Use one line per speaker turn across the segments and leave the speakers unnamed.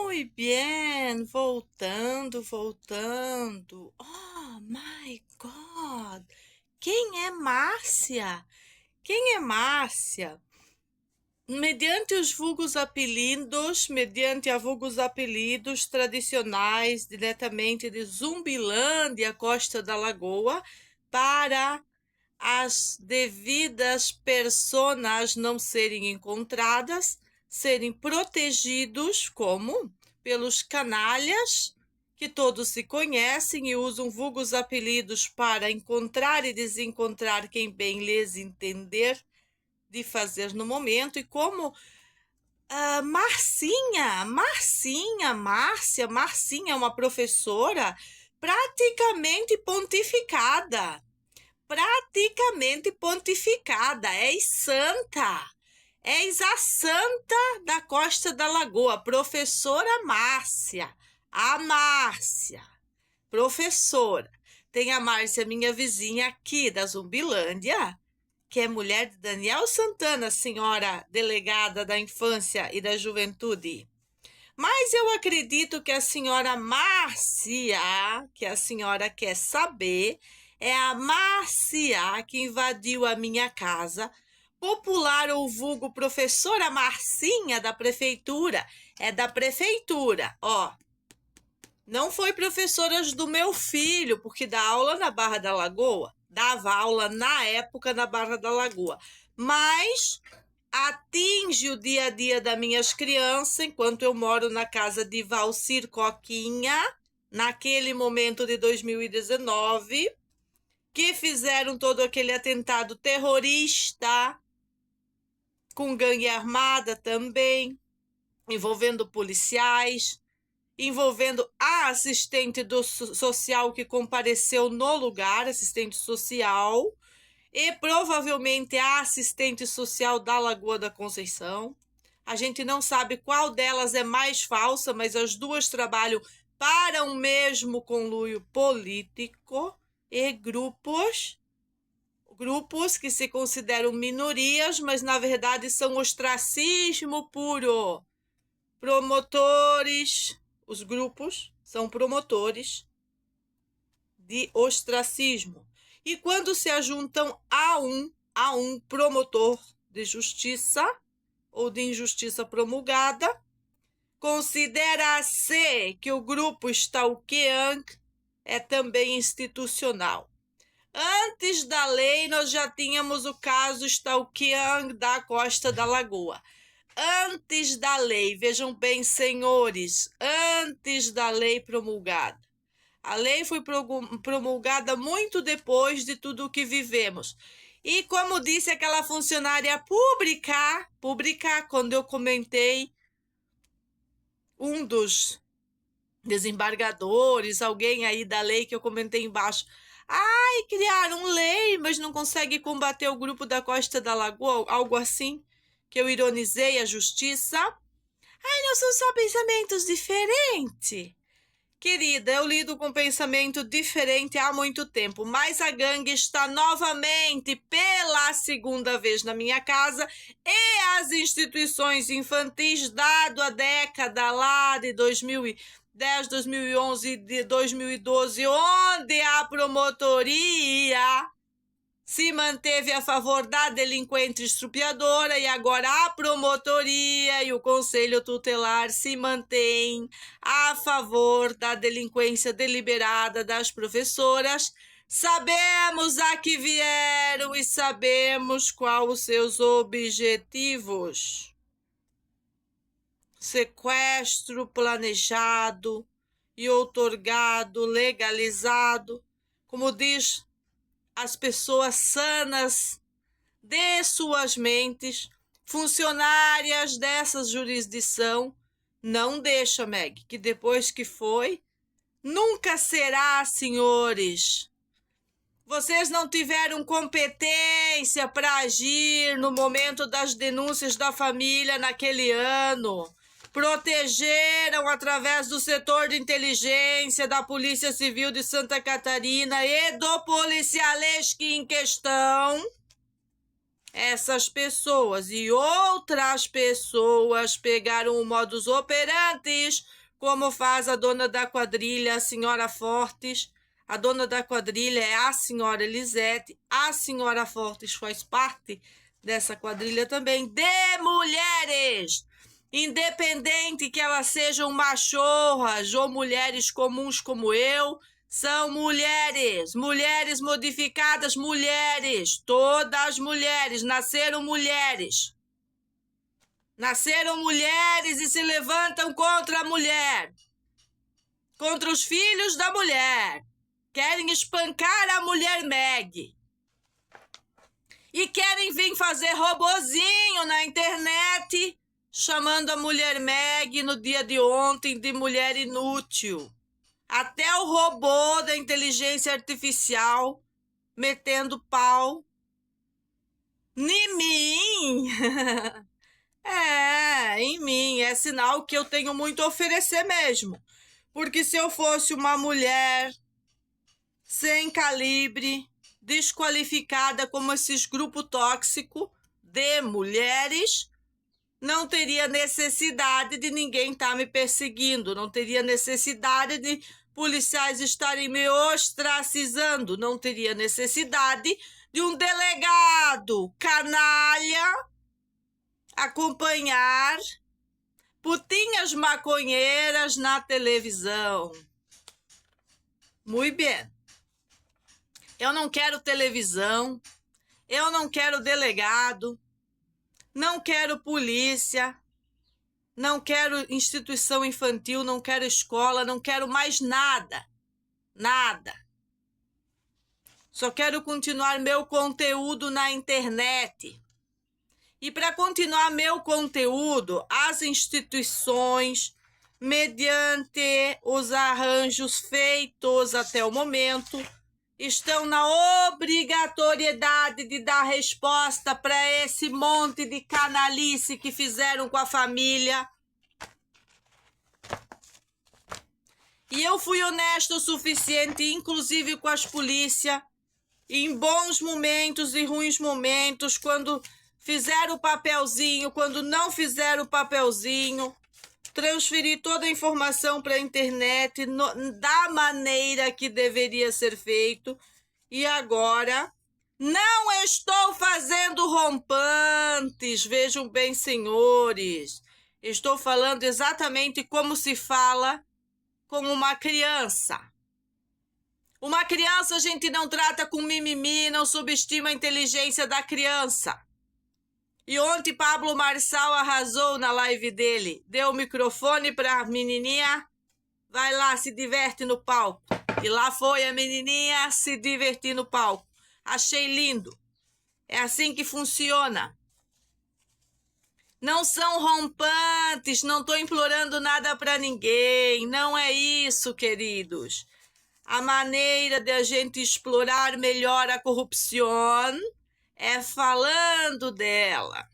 Muito bem, voltando. Oh my God! Quem é Márcia? Quem é Márcia? Mediante vulgos apelidos tradicionais, diretamente de Zumbilândia, Costa da Lagoa, para as devidas personas não serem encontradas, serem protegidos como pelos canalhas que todos se conhecem e usam vulgos apelidos para encontrar e desencontrar quem bem lhes entender de fazer no momento, e como Márcia é uma professora praticamente pontificada. És santa. És a santa da Costa da Lagoa, professora Márcia. A Márcia, professora. Tem a Márcia, minha vizinha aqui da Zumbilândia, que é mulher de Daniel Santana, senhora delegada da infância e da juventude. Mas eu acredito que a senhora Márcia, que a senhora quer saber, é a Márcia que invadiu a minha casa, popular ou vulgo professora Marcinha da prefeitura. É da prefeitura, ó. Não foi professora do meu filho, porque dá aula na Barra da Lagoa. Dava aula na época na Barra da Lagoa. Mas atinge o dia a dia das minhas crianças, enquanto eu moro na casa de Valcir Coquinha, naquele momento de 2019, que fizeram todo aquele atentado terrorista, com gangue armada também, envolvendo policiais, envolvendo a assistente social que compareceu no lugar, assistente social, e provavelmente a assistente social da Lagoa da Conceição. A gente não sabe qual delas é mais falsa, mas as duas trabalham para um mesmo conluio político e grupos que se consideram minorias, mas na verdade são ostracismo puro. Promotores, os grupos são promotores de ostracismo. E quando se ajuntam a um promotor de justiça ou de injustiça promulgada, considera-se que o grupo stalkeang é também institucional. Antes da lei, nós já tínhamos o caso stalkeang da Costa da Lagoa. Antes da lei, vejam bem, senhores, antes da lei promulgada. A lei foi promulgada muito depois de tudo o que vivemos. E como disse aquela funcionária pública, quando eu comentei, um dos desembargadores, alguém aí da lei que eu comentei embaixo, ai, criaram lei, mas não consegue combater o grupo da Costa da Lagoa, algo assim, que eu ironizei a justiça. Ai, não são só pensamentos diferentes. Querida, eu lido com pensamento diferente há muito tempo, mas a gangue está novamente pela segunda vez na minha casa e as instituições infantis, dado a década lá de 2010, 2011 e de 2012, onde a promotoria se manteve a favor da delinquente estrupiadora, e agora a promotoria e o conselho tutelar se mantêm a favor da delinquência deliberada das professoras. Sabemos a que vieram e sabemos quais os seus objetivos. Sequestro planejado e outorgado, legalizado, como diz as pessoas sanas de suas mentes, funcionárias dessa jurisdição. Não deixa, Meg, que depois que foi, nunca será, senhores. Vocês não tiveram competência para agir no momento das denúncias da família naquele ano. Protegeram através do setor de inteligência da Polícia Civil de Santa Catarina e do policialesque em questão. essas pessoas e outras pessoas pegaram o modus operandi, como faz a dona da quadrilha, a senhora Fortes. A dona da quadrilha é a senhora Elisete. A senhora Fortes faz parte dessa quadrilha também de mulheres. Independente que elas sejam machorras ou mulheres comuns como eu, são mulheres, mulheres modificadas, mulheres, todas mulheres, nasceram mulheres. Nasceram mulheres e se levantam contra a mulher, contra os filhos da mulher. Querem espancar a mulher Meg. E querem vir fazer robozinho na internet, chamando a mulher Meg no dia de ontem de mulher inútil. Até o robô da inteligência artificial metendo pau em mim. Em mim. É sinal que eu tenho muito a oferecer mesmo. Porque se eu fosse uma mulher sem calibre, desqualificada como esses grupos tóxicos de mulheres, não teria necessidade de ninguém estar me perseguindo, não teria necessidade de policiais estarem me ostracizando, não teria necessidade de um delegado canalha acompanhar putinhas maconheiras na televisão. Muito bem. Eu não quero televisão, eu não quero delegado, não quero polícia, não quero instituição infantil, não quero escola, não quero mais nada. Nada. Só quero continuar meu conteúdo na internet. E para continuar meu conteúdo, as instituições, mediante os arranjos feitos até o momento, estão na obrigatoriedade de dar resposta para esse monte de canalice que fizeram com a família. E eu fui honesta o suficiente, inclusive com as polícias, em bons momentos e ruins momentos, quando fizeram o papelzinho, quando não fizeram o papelzinho, transferi toda a informação para a internet da maneira que deveria ser feito. E agora não estou fazendo rompantes, vejam bem, senhores. Estou falando exatamente como se fala com uma criança. Uma criança a gente não trata com mimimi, não subestima a inteligência da criança. E ontem Pablo Marçal arrasou na live dele. Deu o microfone para a menininha. Vai lá, se diverte no palco. E lá foi a menininha se divertir no palco. Achei lindo. É assim que funciona. Não são rompantes, não estou implorando nada para ninguém. Não é isso, queridos. A maneira de a gente explorar melhor a corrupção é falando dela.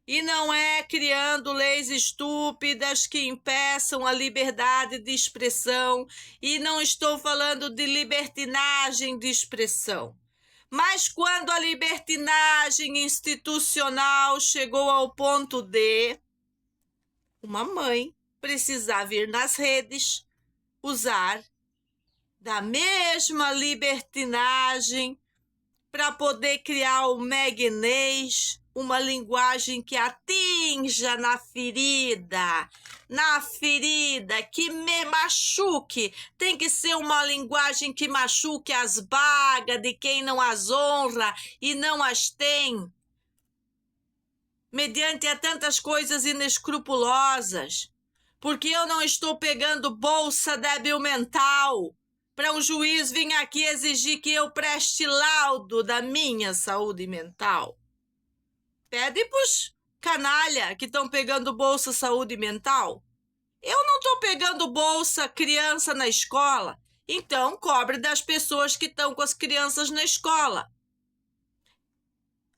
E não é criando leis estúpidas que impeçam a liberdade de expressão. E não estou falando de libertinagem de expressão. Mas quando a libertinagem institucional chegou ao ponto de uma mãe precisar vir nas redes usar da mesma libertinagem para poder criar o meguinês, uma linguagem que atinja na ferida, que me machuque. Tem que ser uma linguagem que machuque as bagas de quem não as honra e não as tem. Mediante a tantas coisas inescrupulosas. Porque eu não estou pegando bolsa débil mental para um juiz vir aqui exigir que eu preste laudo da minha saúde mental. Pede pros canalha que estão pegando bolsa saúde mental. Eu não estou pegando bolsa criança na escola. Então, cobre das pessoas que estão com as crianças na escola.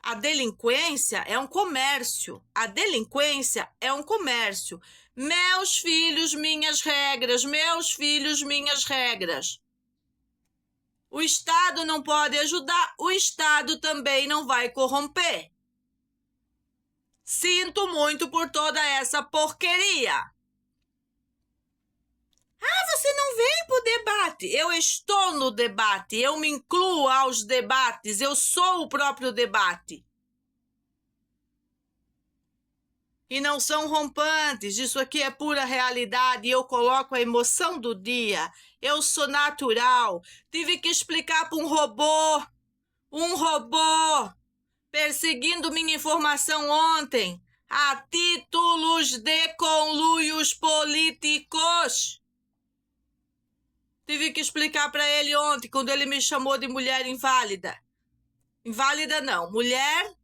A delinquência é um comércio. A delinquência é um comércio. Meus filhos, minhas regras. Meus filhos, minhas regras. O Estado não pode ajudar, o Estado também não vai corromper. sinto muito por toda essa porqueria. Você não vem pro debate. Eu estou no debate, eu me incluo aos debates, eu sou o próprio debate. E não são rompantes, isso aqui é pura realidade, eu coloco a emoção do dia, eu sou natural. Tive que explicar para um robô perseguindo minha informação ontem, a títulos de conluios políticos. Tive que explicar para ele ontem, quando ele me chamou de mulher inválida. Inválida não, mulher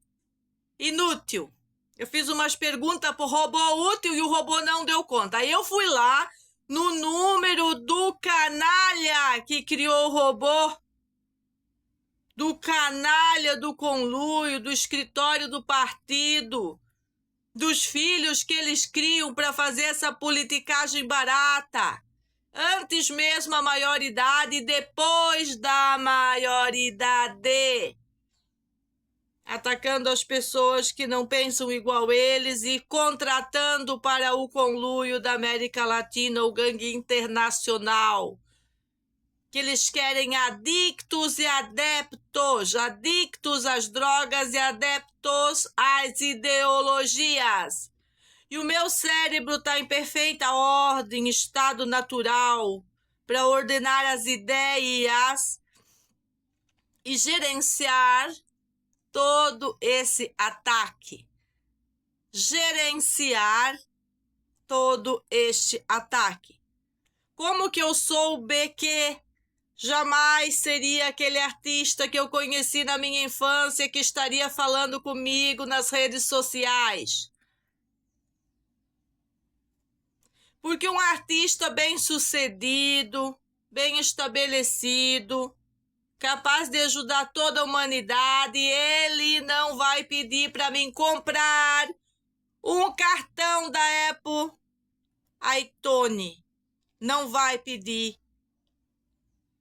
inútil. Eu fiz umas perguntas pro robô útil e o robô não deu conta. Aí eu fui lá no número do canalha que criou o robô, do canalha do conluio, do escritório do partido, dos filhos que eles criam para fazer essa politicagem barata. Antes mesmo a maioridade e depois da maioridade. Atacando as pessoas que não pensam igual eles e contratando para o conluio da América Latina o gangue internacional. Que eles querem adictos e adeptos, adictos às drogas e adeptos às ideologias. E o meu cérebro está em perfeita ordem, estado natural, para ordenar as ideias e gerenciar todo esse ataque. Gerenciar todo este ataque. Como que eu soube que jamais seria aquele artista que eu conheci na minha infância que estaria falando comigo nas redes sociais? Porque um artista bem-sucedido, bem estabelecido, capaz de ajudar toda a humanidade, ele não vai pedir para mim comprar um cartão da Apple iTunes. Não vai pedir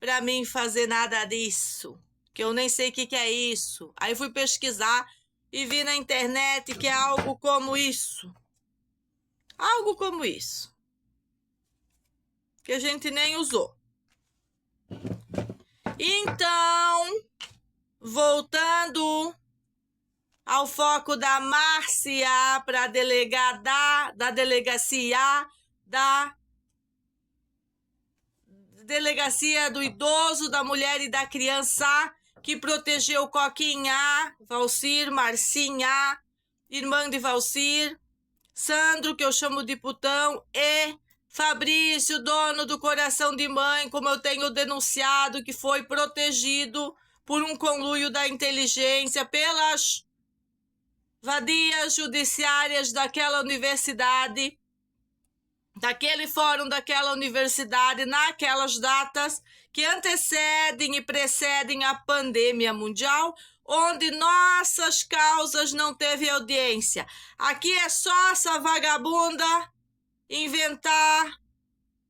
para mim fazer nada disso, que eu nem sei o que é isso. Aí fui pesquisar e vi na internet que é algo como isso. Algo como isso. Que a gente nem usou. Então, voltando ao foco da Márcia para delegada da delegacia do idoso, da mulher e da criança, que protegeu Coquinha, Valcir, Marcinha, irmã de Valcir, Sandro, que eu chamo de putão, e Fabrício, dono do coração de mãe, como eu tenho denunciado, que foi protegido por um conluio da inteligência, pelas vadias judiciárias daquela universidade, daquele fórum daquela universidade, naquelas datas que antecedem e precedem a pandemia mundial, onde nossas causas não teve audiência. Aqui é só essa vagabunda inventar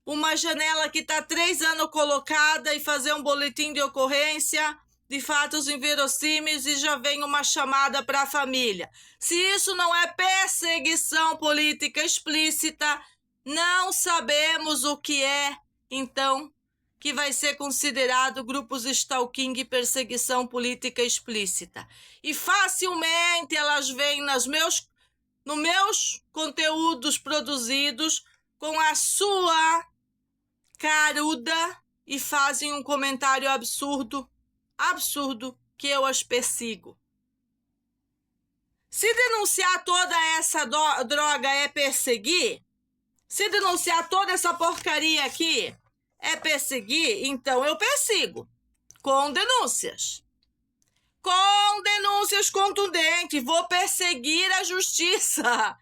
uma janela que está 3 anos colocada e fazer um boletim de ocorrência de fatos inverossímeis e já vem uma chamada para a família. Se isso não é perseguição política explícita, não sabemos o que é, então, que vai ser considerado grupos stalking e perseguição política explícita. E facilmente elas vêm nos meus conteúdos produzidos com a sua caruda e fazem um comentário absurdo que eu as persigo. Se denunciar toda essa droga é perseguir, se denunciar toda essa porcaria aqui é perseguir, então eu persigo com denúncias. Com denúncias contundentes, vou perseguir a justiça.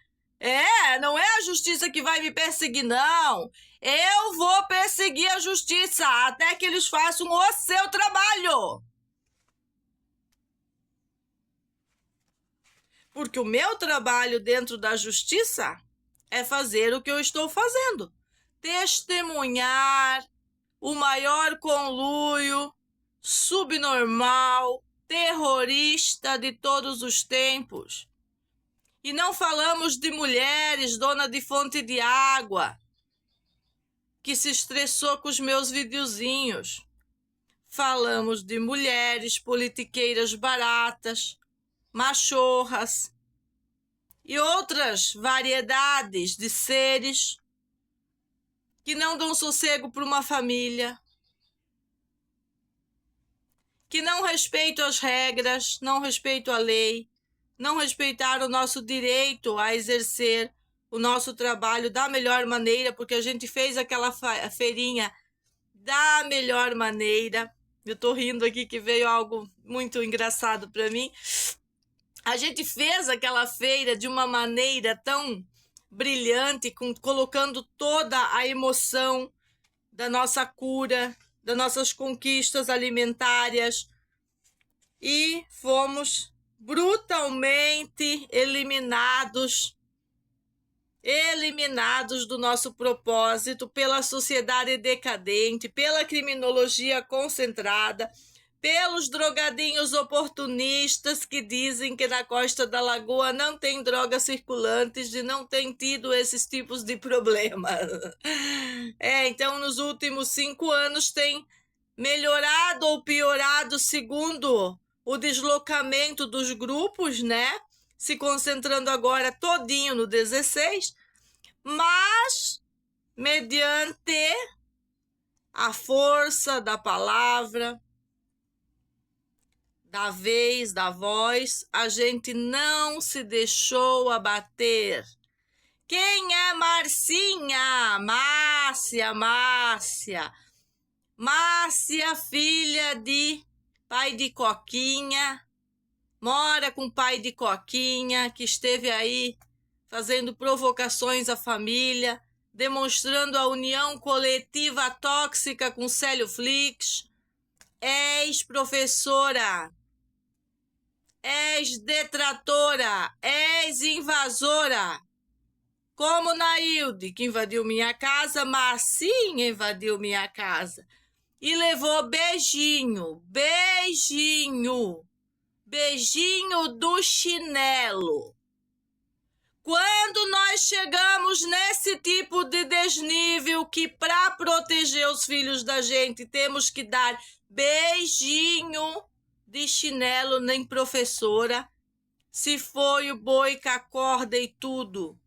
Não é a justiça que vai me perseguir, não. Eu vou perseguir a justiça até que eles façam o seu trabalho. Porque o meu trabalho dentro da justiça é fazer o que eu estou fazendo. Testemunhar o maior conluio subnormal, terrorista de todos os tempos. E não falamos de mulheres, dona de fonte de água, que se estressou com os meus videozinhos. Falamos de mulheres politiqueiras baratas, machorras e outras variedades de seres que não dão sossego para uma família, que não respeitam as regras, não respeitam a lei, não respeitaram o nosso direito a exercer o nosso trabalho da melhor maneira, porque a gente fez aquela feirinha da melhor maneira. Eu tô rindo aqui que veio algo muito engraçado para mim. A gente fez aquela feira de uma maneira tão brilhante, colocando toda a emoção da nossa cura, das nossas conquistas alimentares, e fomos brutalmente eliminados do nosso propósito pela sociedade decadente, pela criminologia concentrada, pelos drogadinhos oportunistas que dizem que na Costa da Lagoa não tem drogas circulantes e não tem tido esses tipos de problemas. Então nos últimos 5 anos tem melhorado ou piorado segundo o deslocamento dos grupos, né? Se concentrando agora todinho no 16, mas mediante a força da palavra, da vez, da voz, a gente não se deixou abater. Quem é Marcinha? Márcia, filha de pai de Coquinha, mora com o pai de Coquinha, que esteve aí fazendo provocações à família, demonstrando a união coletiva tóxica com Célio Flix, ex-professora, ex-detratora, ex-invasora, como Nailde, que invadiu minha casa, Marcinha invadiu minha casa e levou beijinho do chinelo. Quando nós chegamos nesse tipo de desnível que para proteger os filhos da gente temos que dar beijinho de chinelo nem professora, se foi o boi com a corda e tudo,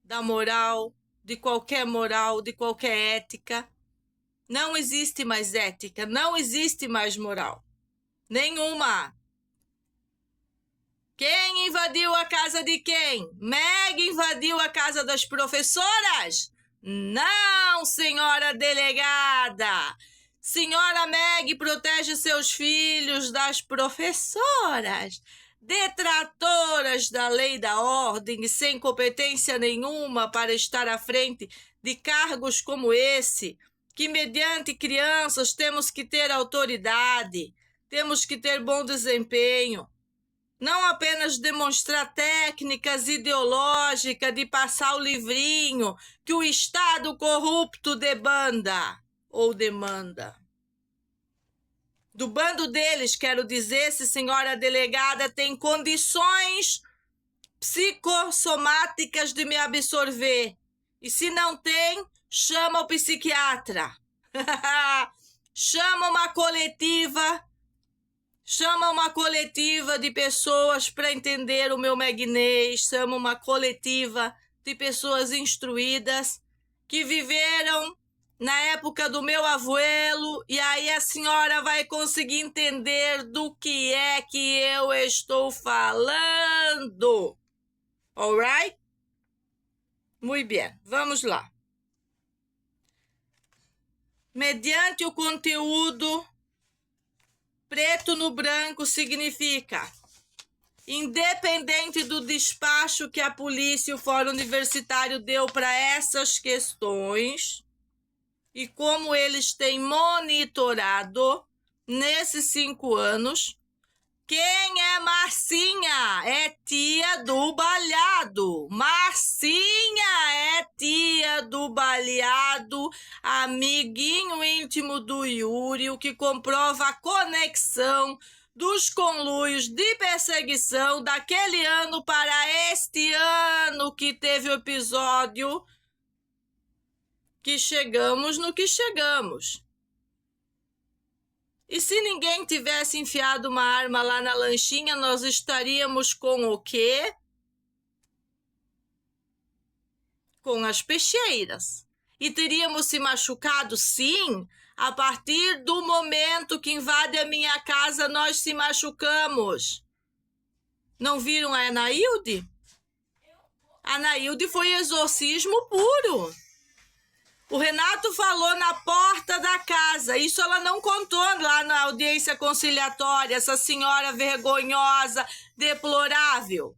da moral, de qualquer ética, não existe mais ética, não existe mais moral, nenhuma. Quem invadiu a casa de quem? Meg invadiu a casa das professoras? Não, senhora delegada. Senhora Meg protege seus filhos das professoras, detratoras da lei e da ordem e sem competência nenhuma para estar à frente de cargos como esse, que mediante crianças temos que ter autoridade, temos que ter bom desempenho, não apenas demonstrar técnicas ideológicas de passar o livrinho que o Estado corrupto debanda ou demanda. Do bando deles, quero dizer, se senhora delegada tem condições psicossomáticas de me absorver. E se não tem, chama o psiquiatra. Chama uma coletiva de pessoas para entender o meu magnês, chama uma coletiva de pessoas instruídas que viveram na época do meu abuelo, e aí a senhora vai conseguir entender do que é que eu estou falando. Alright? Muito bem, vamos lá. Mediante o conteúdo, preto no branco significa independente do despacho que a polícia e o Fórum Universitário deu para essas questões e como eles têm monitorado nesses 5 anos, quem é Marcinha? É tia do baleado. Marcinha é tia do baleado, amiguinho íntimo do Yuri, o que comprova a conexão dos conluios de perseguição daquele ano para este ano que teve o episódio que chegamos no que chegamos. E se ninguém tivesse enfiado uma arma lá na lanchinha, nós estaríamos com o quê? Com as peixeiras. E teríamos se machucado, sim. A partir do momento que invade a minha casa, nós se machucamos. Não viram a Anaílde? A Anaílde foi exorcismo puro. O Renato falou na porta da casa. Isso ela não contou lá na audiência conciliatória. Essa senhora vergonhosa, deplorável.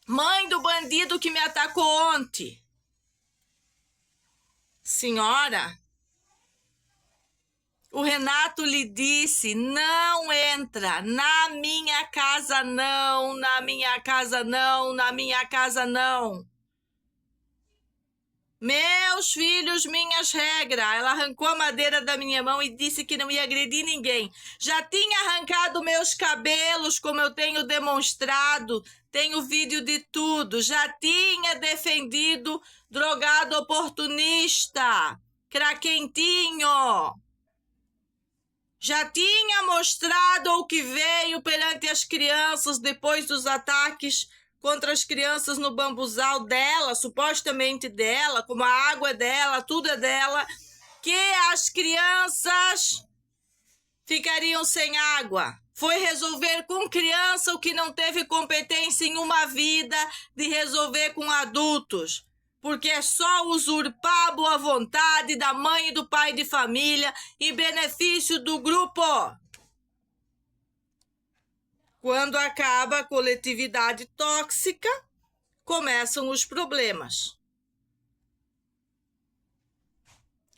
Mãe do bandido que me atacou ontem. Senhora, o Renato lhe disse, não entra, na minha casa não, na minha casa não, na minha casa não. Meus filhos, minhas regras. Ela arrancou a madeira da minha mão e disse que não ia agredir ninguém. Já tinha arrancado meus cabelos, como eu tenho demonstrado. Tenho vídeo de tudo. Já tinha defendido drogado oportunista, craquentinho. Já tinha mostrado o que veio perante as crianças depois dos ataques contra as crianças no bambuzal dela, supostamente dela, como a água é dela, tudo é dela, que as crianças ficariam sem água. Foi resolver com criança o que não teve competência em uma vida de resolver com adultos, porque é só usurpar a boa vontade da mãe e do pai de família em benefício do grupo. Quando acaba a coletividade tóxica, começam os problemas.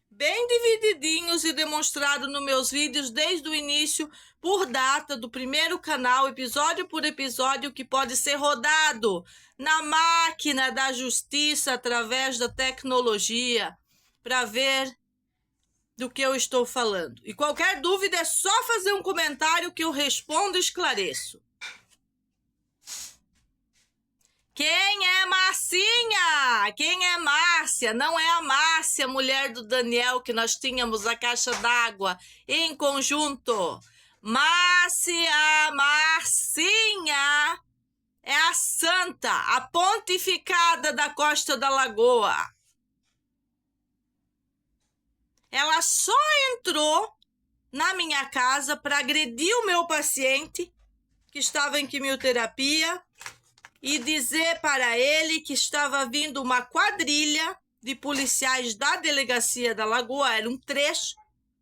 Bem divididinhos e demonstrado nos meus vídeos desde o início, por data do primeiro canal, episódio por episódio, que pode ser rodado na máquina da justiça através da tecnologia para ver do que eu estou falando. E qualquer dúvida é só fazer um comentário que eu respondo e esclareço. Quem é Marcinha? Quem é Márcia? Não é a Márcia, mulher do Daniel, que nós tínhamos a caixa d'água em conjunto. Márcia, Marcinha é a santa, a pontificada da Costa da Lagoa. Ela só entrou na minha casa para agredir o meu paciente, que estava em quimioterapia, e dizer para ele que estava vindo uma quadrilha de policiais da delegacia da Lagoa. Eram 3,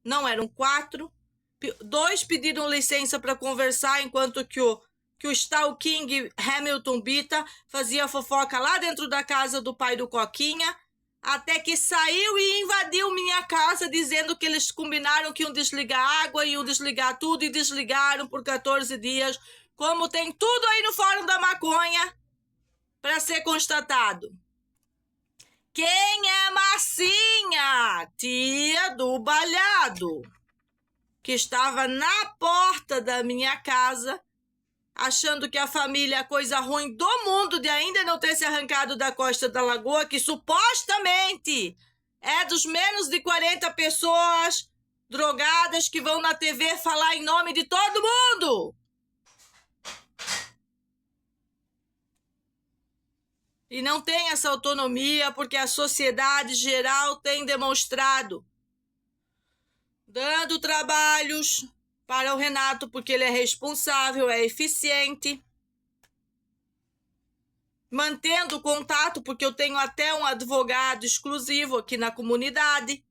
não eram 4. 2 pediram licença para conversar, enquanto que o Stalking Hamilton Bita fazia fofoca lá dentro da casa do pai do Coquinha, até que saiu e invadiu minha casa, dizendo que eles combinaram que iam desligar a água, iam desligar tudo, e desligaram por 14 dias, como tem tudo aí no Fórum da Maconha para ser constatado. Quem é Marcinha? Tia do Balhado, que estava na porta da minha casa, achando que a família é a coisa ruim do mundo de ainda não ter se arrancado da Costa da Lagoa, que supostamente é dos menos de 40 pessoas drogadas que vão na TV falar em nome de todo mundo. E não tem essa autonomia porque a sociedade geral tem demonstrado, dando trabalhos para o Renato, porque ele é responsável, é eficiente, mantendo contato, porque eu tenho até um advogado exclusivo aqui na comunidade.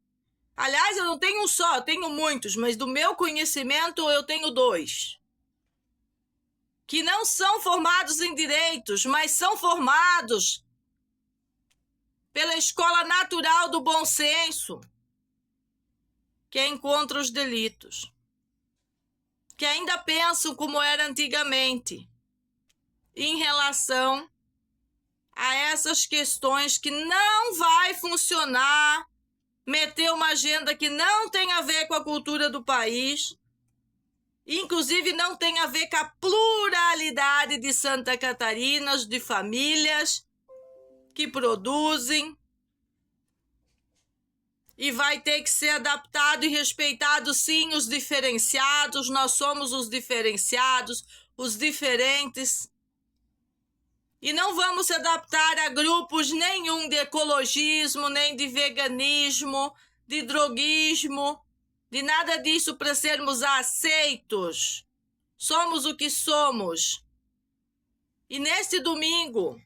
Aliás, eu não tenho um só, eu tenho muitos, mas do meu conhecimento eu tenho 2. Que não são formados em direitos, mas são formados pela Escola Natural do Bom Senso, que é contra os delitos, que ainda pensam como era antigamente, em relação a essas questões que não vai funcionar, meter uma agenda que não tem a ver com a cultura do país Inclusive, não tem a ver com a pluralidade de Santa Catarina, de famílias que produzem. E vai ter que ser adaptado e respeitado, sim, os diferenciados. Nós somos os diferenciados, os diferentes. E não vamos se adaptar a grupos nenhum de ecologismo, nem de veganismo, de droguismo, de nada disso para sermos aceitos. Somos o que somos. E neste domingo,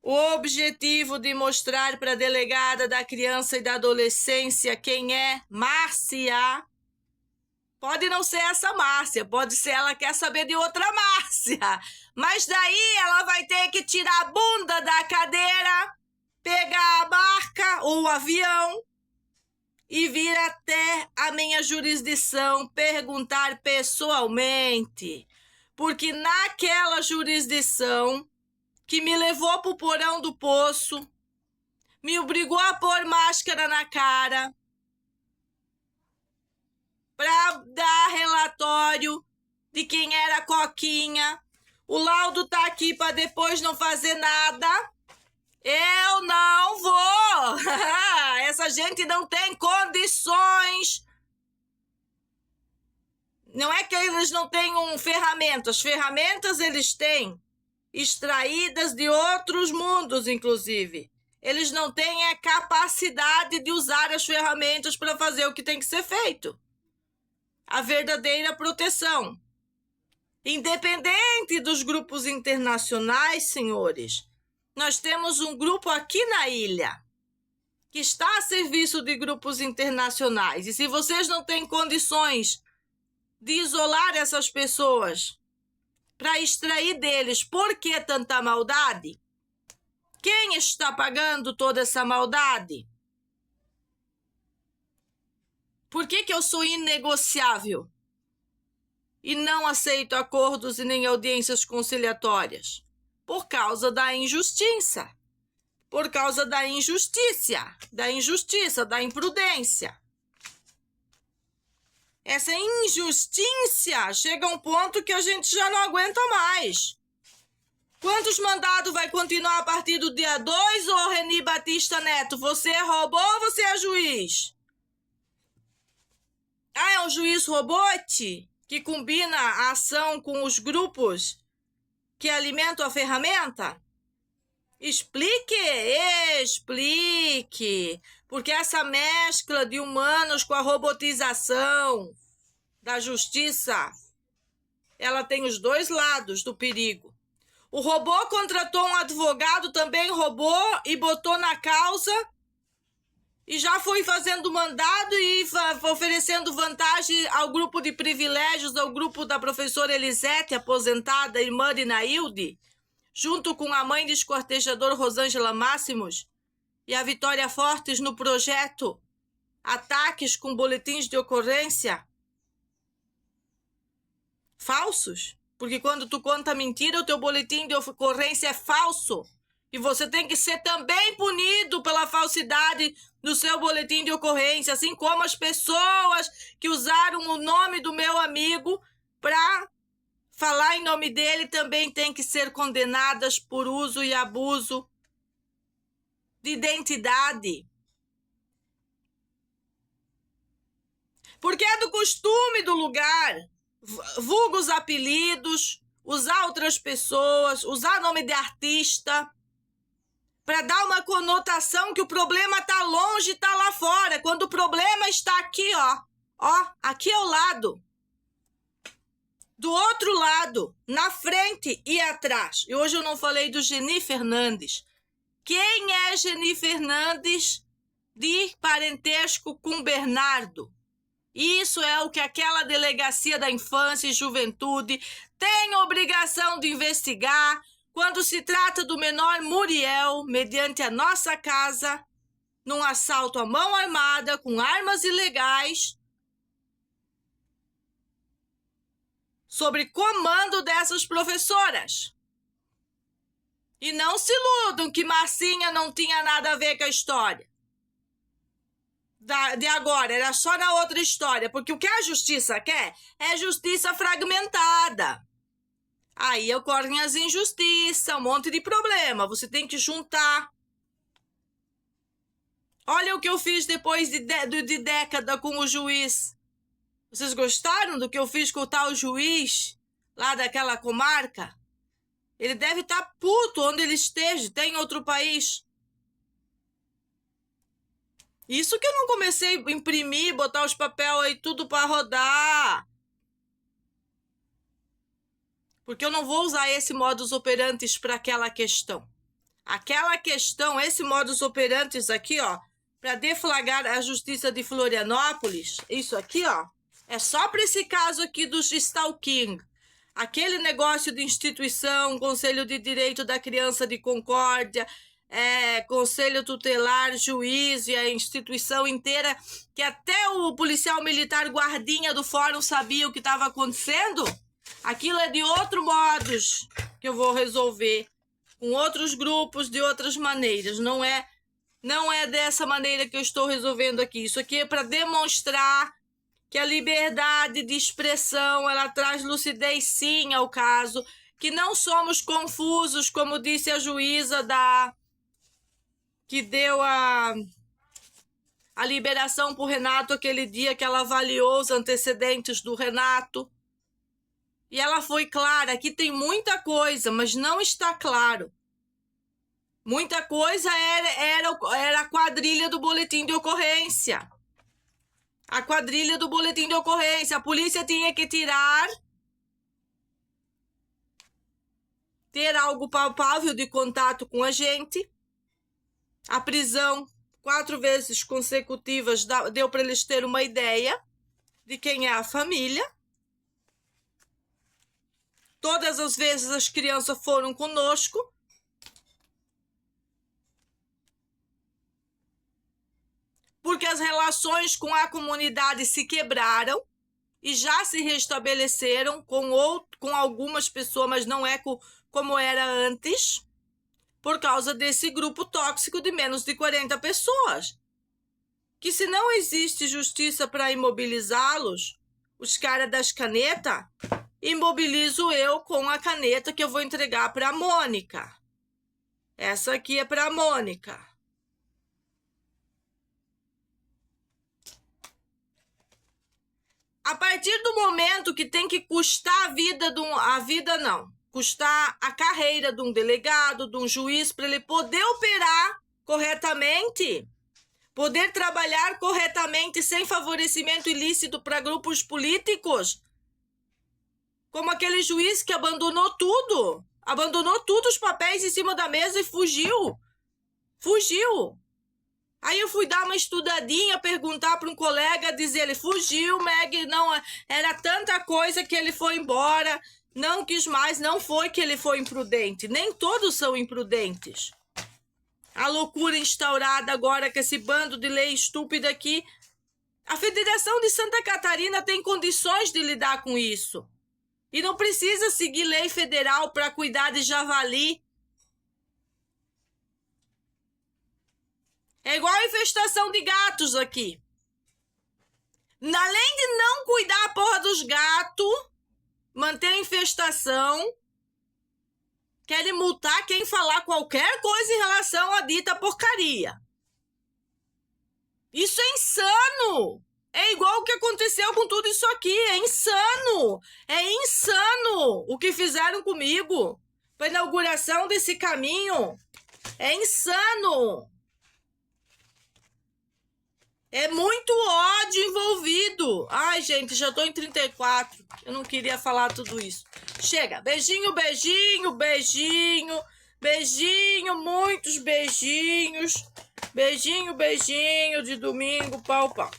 o objetivo de mostrar para a delegada da criança e da adolescência quem é Márcia. Pode não ser essa Márcia, pode ser ela quer saber de outra Márcia. Mas daí ela vai ter que tirar a bunda da cadeira, pegar a barca ou o avião e vir até a minha jurisdição perguntar pessoalmente. Porque naquela jurisdição que me levou para o porão do poço, me obrigou a pôr máscara na cara, para dar relatório de quem era a Coquinha. O laudo tá aqui para depois não fazer nada. Eu não vou. Essa gente não tem condições. Não é que eles não tenham ferramentas. Ferramentas eles têm, extraídas de outros mundos, inclusive. Eles não têm a capacidade de usar as ferramentas para fazer o que tem que ser feito. A verdadeira proteção. Independente dos grupos internacionais, senhores, nós temos um grupo aqui na ilha que está a serviço de grupos internacionais. E se vocês não têm condições de isolar essas pessoas para extrair deles por que tanta maldade, quem está pagando toda essa maldade? Por que eu sou inegociável e não aceito acordos e nem audiências conciliatórias? Por causa da injustiça, por causa da injustiça, da imprudência. Essa injustiça chega a um ponto que a gente já não aguenta mais. Quantos mandados vai continuar a partir do dia 2, ô Reni Batista Neto? Você é robô ou você é juiz? Ah, é um juiz robote que combina a ação com os grupos que alimentam a ferramenta? Explique, explique. Porque essa mescla de humanos com a robotização da justiça, ela tem os dois lados do perigo. O robô contratou um advogado também robô e botou na causa e já foi fazendo mandado e oferecendo vantagem ao grupo de privilégios, ao grupo da professora Elisete, aposentada, irmã de Nailde, junto com a mãe de esquartejador Rosângela Máximos e a Vitória Fortes no projeto Ataques com Boletins de Ocorrência falsos. Porque quando tu conta mentira, o teu boletim de ocorrência é falso. E você tem que ser também punido pela falsidade do seu boletim de ocorrência, assim como as pessoas que usaram o nome do meu amigo para falar em nome dele também têm que ser condenadas por uso e abuso de identidade. Porque é do costume do lugar, vulgos apelidos, usar outras pessoas, usar nome de artista, para dar uma conotação que o problema está longe, está lá fora, quando o problema está aqui, ó, aqui ao lado, do outro lado, na frente e atrás. E hoje eu não falei do Geni Fernandes. Quem é Geni Fernandes de parentesco com Bernardo? Isso é o que aquela delegacia da infância e juventude tem obrigação de investigar quando se trata do menor Muriel, mediante a nossa casa, num assalto à mão armada, com armas ilegais, sob comando dessas professoras. E não se iludam que Marcinha não tinha nada a ver com a história. de agora, era só na outra história, porque o que a justiça quer é justiça fragmentada. Aí ocorrem as injustiças, um monte de problema, você tem que juntar. Olha o que eu fiz depois de década com o juiz. Vocês gostaram do que eu fiz com o tal juiz lá daquela comarca? Ele deve estar puto onde ele esteja, tem outro país. Isso que eu não comecei a imprimir, botar os papéis aí tudo para rodar. Porque eu não vou usar esse modus operandi para aquela questão. Aquela questão, esse modus operandi aqui, ó, para deflagrar a justiça de Florianópolis, isso aqui, ó, é só para esse caso aqui dos stalking. Aquele negócio de instituição, Conselho de Direito da Criança de Concórdia, Conselho Tutelar, juiz e a instituição inteira, que até o policial militar guardinha do fórum sabia o que estava acontecendo. Aquilo é de outro modus que eu vou resolver, com outros grupos, de outras maneiras. Não é dessa maneira que eu estou resolvendo aqui. Isso aqui é para demonstrar que a liberdade de expressão, ela traz lucidez sim ao caso, que não somos confusos, como disse a juíza que deu a liberação para o Renato aquele dia, que ela avaliou os antecedentes do Renato. E ela foi clara, aqui tem muita coisa, mas não está claro. Muita coisa era a quadrilha do boletim de ocorrência. A quadrilha do boletim de ocorrência. A polícia tinha que ter algo palpável de contato com a gente. A prisão, 4 vezes consecutivas, deu para eles terem uma ideia de quem é a família. Todas as vezes as crianças foram conosco. Porque as relações com a comunidade se quebraram e já se restabeleceram com algumas pessoas, mas não é como era antes, por causa desse grupo tóxico de menos de 40 pessoas. Que se não existe justiça para imobilizá-los, os caras das canetas, imobilizo eu com a caneta que eu vou entregar para a Mônica. Essa aqui é para a Mônica. A partir do momento que tem que custar custar a carreira de um delegado, de um juiz, para ele poder operar corretamente, poder trabalhar corretamente sem favorecimento ilícito para grupos políticos, como aquele juiz que abandonou tudo os papéis em cima da mesa e fugiu. Aí eu fui dar uma estudadinha, perguntar para um colega, dizer, ele fugiu, Meg, não, era tanta coisa que ele foi embora, não quis mais, não foi que ele foi imprudente, nem todos são imprudentes. A loucura instaurada agora com esse bando de lei estúpida aqui, a Federação de Santa Catarina tem condições de lidar com isso. E não precisa seguir lei federal para cuidar de javali. É igual a infestação de gatos aqui. Além de não cuidar a porra dos gatos, manter a infestação, querem multar quem falar qualquer coisa em relação à dita porcaria. Isso é insano! É igual o que aconteceu com tudo isso aqui. É insano! É insano o que fizeram comigo para a inauguração desse caminho. É insano! É muito ódio envolvido. Ai, gente, já tô em 34. Eu não queria falar tudo isso. Chega. Beijinho, beijinho, beijinho. Beijinho, muitos beijinhos. Beijinho, beijinho de domingo, pau, pau.